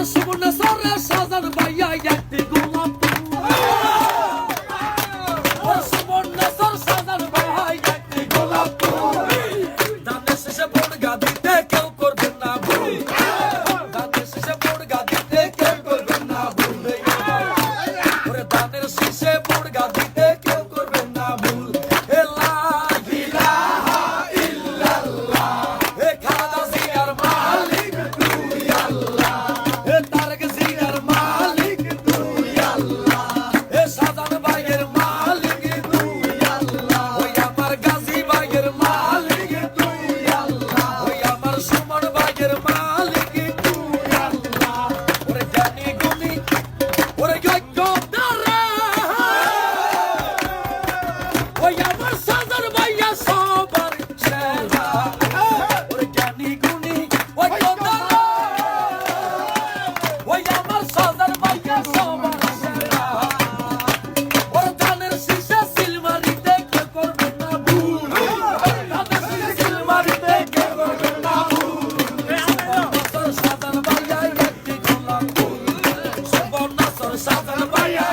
সুবর্ণচরের সাজান ভাইয়া একটি গোলাপ সুবর্ণচর সাজান ভাই একটি গোলাপ দানের শেষে বড়গা দিতে কেউ করবেন না ভুল দানের শেষে বড়গা দিতে কেউ করবেন না ভুল ওরে দানের শেষে বড়গা দিতে কেউ করবেন না ভুল লা ইলাহা ইল্লাল্লাহ হে খালেদা জিয়ার মালিক তুই আল্লাহ হে তারেক জিয়ার মালিক তুই আল্লাহ হে সাজান ভাইয়ের মালিক তুই আল্লাহ ওই আমার গাজী ভাইয়ের মালিক তুই আল্লাহ ওই আমার সুমন ভাইয়ের মালিক তুই আল্লাহ ওরে জ্ঞানী গুণী ওরে যোগ্যতারা ওই আমার সাজান ভাইয়া সবার সেরা ওরে জ্ঞানী গুণী ওই যোগ্যতারা ওই আমার সাজান ভাইয়া সবার সেরা ওরে ধানের শীষে সিলমারিতে কেউ করবেন না ভুল ধানের শীষে সিলমারিতে কেউ করবেন না ভুল সুবর্ণচর সাজান ভাইয়া একটি গোলাপ ফুল সুবর্ণচর সাজান ভাইয়া